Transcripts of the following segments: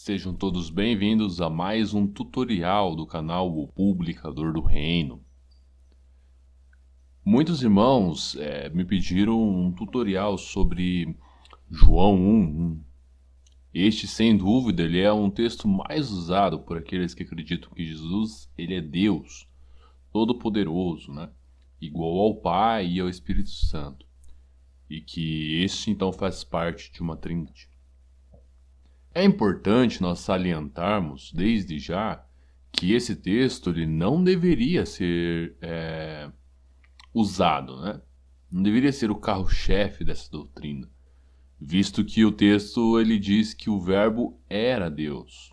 Sejam todos bem-vindos a mais um tutorial do canal O Publicador do Reino. Muitos irmãos me pediram um tutorial sobre João 1:1. Este, sem dúvida, ele é um texto mais usado por aqueles que acreditam que Jesus ele é Deus, Todo-Poderoso, né? Igual ao Pai e ao Espírito Santo, e que este então faz parte de uma trindade. É importante nós salientarmos, desde já, que esse texto ele não deveria ser usado, né? Não deveria ser o carro-chefe dessa doutrina, visto que o texto ele diz que o Verbo era Deus.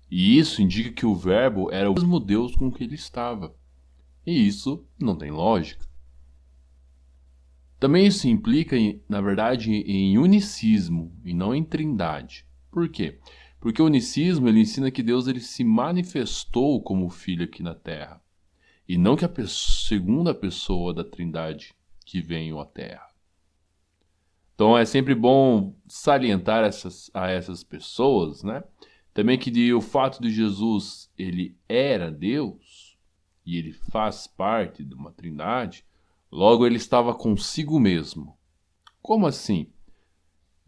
E isso indica que o Verbo era o mesmo Deus com que ele estava. E isso não tem lógica. Também isso implica, na verdade, em unicismo e não em trindade. Por quê? Porque o unicismo ele ensina que Deus ele se manifestou como filho aqui na Terra, e não que a segunda pessoa da Trindade que veio à Terra. Então é sempre bom salientar a essas pessoas, né? Também que o fato de Jesus ele era Deus e ele faz parte de uma Trindade, logo ele estava consigo mesmo. Como assim?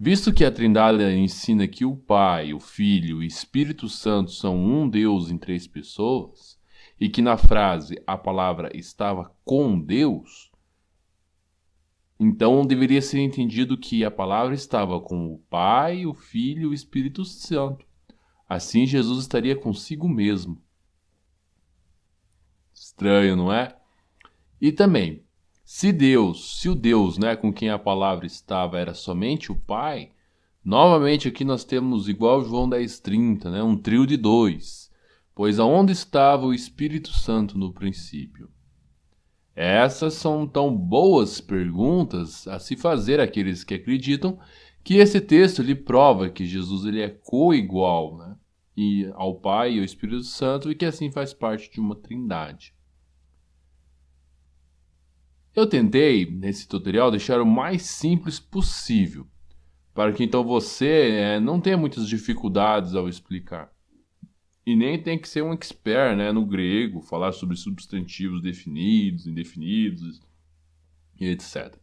Visto que a Trindade ensina que o Pai, o Filho e o Espírito Santo são um Deus em três pessoas, e que na frase a palavra estava com Deus, então deveria ser entendido que a palavra estava com o Pai, o Filho e o Espírito Santo. Assim Jesus estaria consigo mesmo. Estranho, não é? E também, se o Deus, né, com quem a palavra estava era somente o Pai, novamente aqui nós temos igual João 10:30, né, um trio de dois. Pois aonde estava o Espírito Santo no princípio? Essas são tão boas perguntas a se fazer àqueles que acreditam que esse texto lhe prova que Jesus ele é coigual, né, ao Pai e ao Espírito Santo e que assim faz parte de uma trindade. Eu tentei, nesse tutorial, deixar o mais simples possível, para que então você não tenha muitas dificuldades ao explicar. E nem tem que ser um expert, né, no grego, falar sobre substantivos definidos, indefinidos e etc.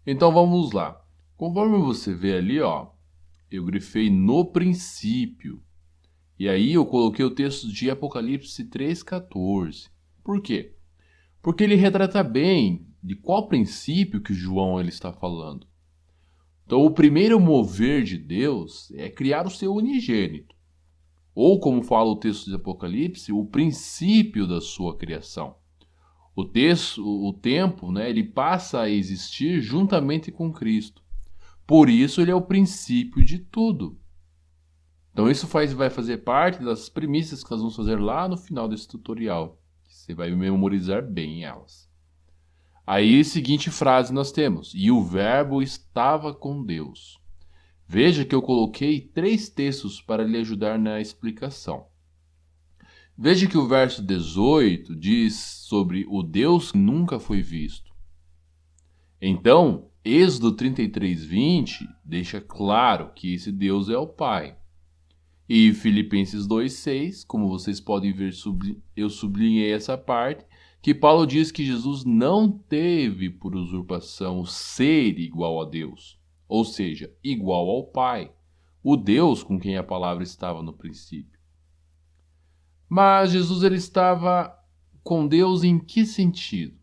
Então vamos lá. Conforme você vê ali, ó, eu grifei no princípio. E aí eu coloquei o texto de Apocalipse 3:14. Por quê? Porque ele retrata bem de qual princípio que João ele está falando. Então, o primeiro mover de Deus é criar o seu unigênito. Ou, como fala o texto de Apocalipse, o princípio da sua criação. O tempo, né, ele passa a existir juntamente com Cristo. Por isso, ele é o princípio de tudo. Então, isso vai fazer parte das premissas que nós vamos fazer lá no final desse tutorial. Você vai memorizar bem elas. Aí, seguinte frase nós temos: e o Verbo estava com Deus. Veja que eu coloquei 3 textos para lhe ajudar na explicação. Veja que o verso 18 diz sobre o Deus que nunca foi visto. Então, Êxodo 33:20 deixa claro que esse Deus é o Pai. E Filipenses 2:6, como vocês podem ver, eu sublinhei essa parte, que Paulo diz que Jesus não teve por usurpação o ser igual a Deus, ou seja, igual ao Pai, o Deus com quem a palavra estava no princípio. Mas Jesus ele estava com Deus em que sentido?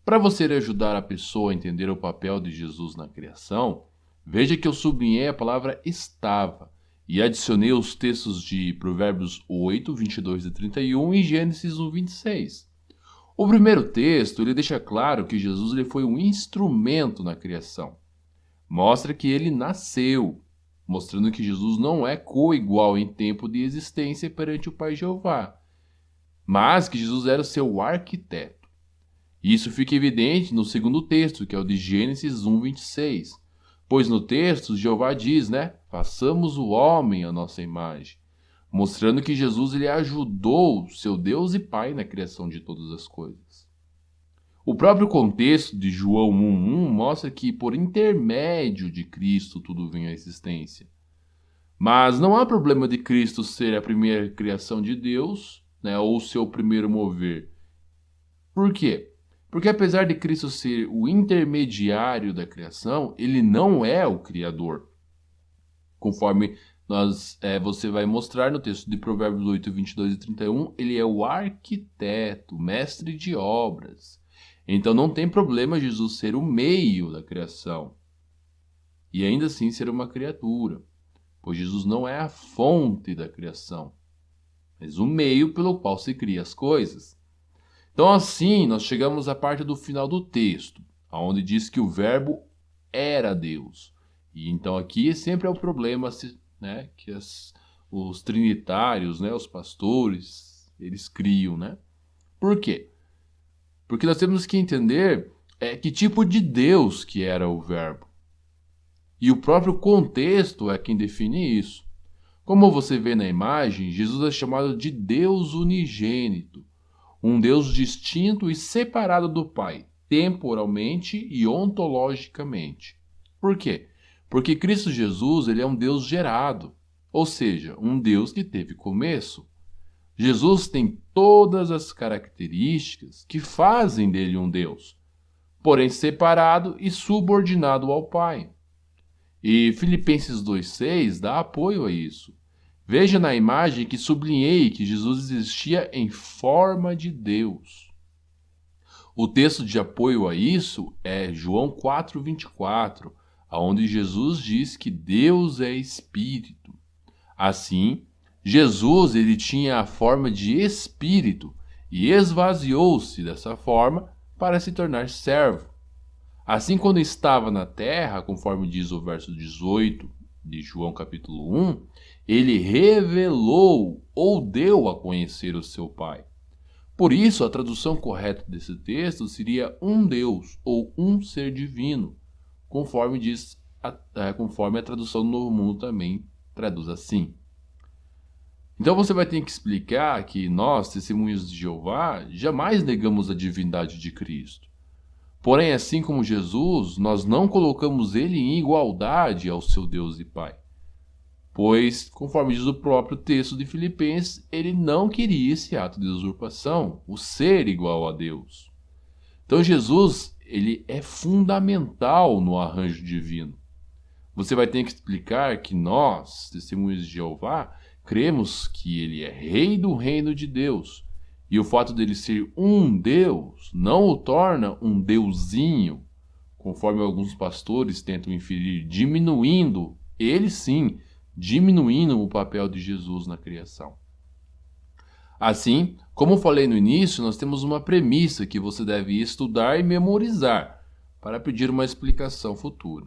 Para você ajudar a pessoa a entender o papel de Jesus na criação, veja que eu sublinhei a palavra estava, e adicionei os textos de Provérbios 8, 22 e 31 e Gênesis 1, 26. O primeiro texto ele deixa claro que Jesus ele foi um instrumento na criação. Mostra que ele nasceu, mostrando que Jesus não é coigual em tempo de existência perante o Pai Jeová, mas que Jesus era o seu arquiteto. Isso fica evidente no segundo texto, que é o de Gênesis 1, 26. Pois no texto, Jeová diz, né? Façamos o homem à nossa imagem. Mostrando que Jesus ele ajudou seu Deus e Pai na criação de todas as coisas. O próprio contexto de João 1:1 mostra que por intermédio de Cristo tudo vem à existência. Mas não há problema de Cristo ser a primeira criação de Deus, né, ou o seu primeiro mover. Por quê? Porque apesar de Cristo ser o intermediário da criação, ele não é o Criador. Conforme você vai mostrar no texto de Provérbios 8, 22 e 31, ele é o arquiteto, mestre de obras. Então não tem problema Jesus ser o meio da criação e ainda assim ser uma criatura, pois Jesus não é a fonte da criação, mas o meio pelo qual se cria as coisas. Então assim nós chegamos à parte do final do texto, onde diz que o verbo era Deus. E então aqui sempre é o problema, né, que os trinitários, né, os pastores, eles criam, né? Por quê? Porque nós temos que entender que tipo de Deus que era o verbo. E o próprio contexto é quem define isso. Como você vê na imagem, Jesus é chamado de Deus unigênito, um Deus distinto e separado do Pai, temporalmente e ontologicamente. Por quê? Porque Cristo Jesus, ele é um Deus gerado, ou seja, um Deus que teve começo. Jesus tem todas as características que fazem dele um Deus, porém separado e subordinado ao Pai. E Filipenses 2,6 dá apoio a isso. Veja na imagem que sublinhei que Jesus existia em forma de Deus. O texto de apoio a isso é João 4,24, onde Jesus diz que Deus é Espírito. Assim, Jesus ele tinha a forma de Espírito e esvaziou-se dessa forma para se tornar servo. Assim, quando estava na terra, conforme diz o verso 18 de João capítulo 1, ele revelou ou deu a conhecer o seu Pai. Por isso, a tradução correta desse texto seria um Deus ou um ser divino, conforme a tradução do Novo Mundo também traduz assim. Então você vai ter que explicar que nós, testemunhas de Jeová, jamais negamos a divindade de Cristo. Porém, assim como Jesus, nós não colocamos ele em igualdade ao seu Deus e Pai. Pois, conforme diz o próprio texto de Filipenses, ele não queria esse ato de usurpação, o ser igual a Deus. Então Jesus, ele é fundamental no arranjo divino. Você vai ter que explicar que nós, testemunhas de Jeová, cremos que ele é rei do reino de Deus. E o fato dele ser um Deus não o torna um deusinho, conforme alguns pastores tentam inferir, diminuindo, ele sim, diminuindo o papel de Jesus na criação. Assim, como falei no início, nós temos uma premissa que você deve estudar e memorizar para pedir uma explicação futura.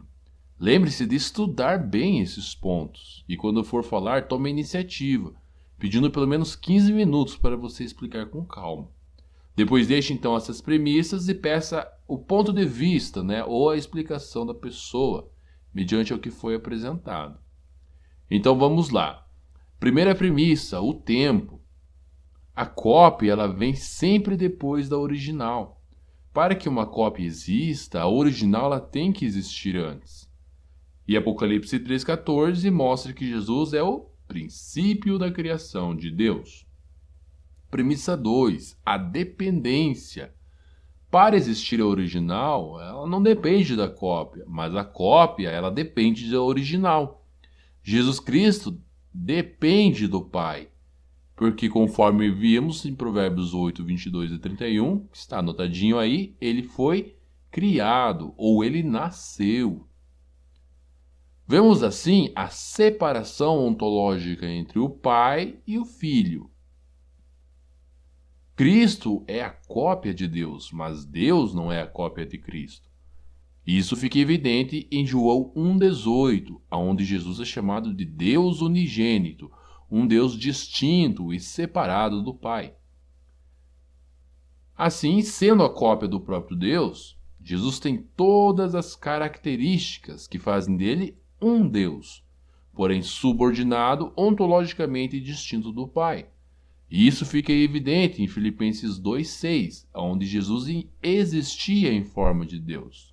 Lembre-se de estudar bem esses pontos e quando for falar, tome a iniciativa, pedindo pelo menos 15 minutos para você explicar com calma. Depois deixe então essas premissas e peça o ponto de vista, né, ou a explicação da pessoa, mediante o que foi apresentado. Então vamos lá. Primeira premissa, o tempo. A cópia ela vem sempre depois da original. Para que uma cópia exista, a original ela tem que existir antes. E Apocalipse 3,14 mostra que Jesus é o princípio da criação de Deus. Premissa 2, a dependência. Para existir a original, ela não depende da cópia, mas a cópia ela depende da original. Jesus Cristo depende do Pai, porque conforme vimos em Provérbios 8, 22 e 31, que está anotadinho aí, ele foi criado ou ele nasceu. Vemos assim a separação ontológica entre o Pai e o Filho. Cristo é a cópia de Deus, mas Deus não é a cópia de Cristo. Isso fica evidente em João 1,18, onde Jesus é chamado de Deus unigênito, um Deus distinto e separado do Pai. Assim, sendo a cópia do próprio Deus, Jesus tem todas as características que fazem dele um Deus, porém subordinado ontologicamente distinto do Pai. E isso fica evidente em Filipenses 2,6, onde Jesus existia em forma de Deus.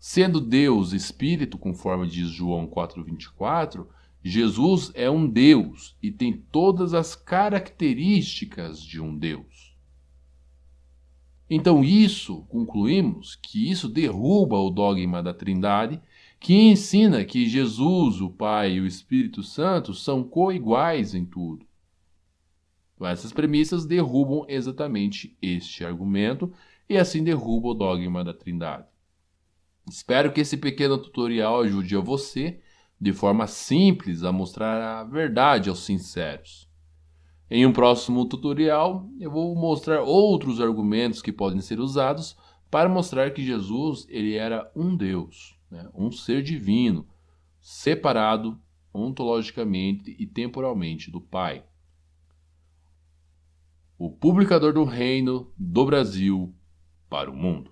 Sendo Deus Espírito, conforme diz João 4,24, Jesus é um Deus e tem todas as características de um Deus. Então concluímos que isso derruba o dogma da Trindade, que ensina que Jesus, o Pai e o Espírito Santo são coiguais em tudo. Então, essas premissas derrubam exatamente este argumento e assim derruba o dogma da Trindade. Espero que esse pequeno tutorial ajude a você, de forma simples, a mostrar a verdade aos sinceros. Em um próximo tutorial, eu vou mostrar outros argumentos que podem ser usados para mostrar que Jesus ele era um Deus, né? Um ser divino, separado ontologicamente e temporalmente do Pai. O publicador do reino do Brasil para o mundo.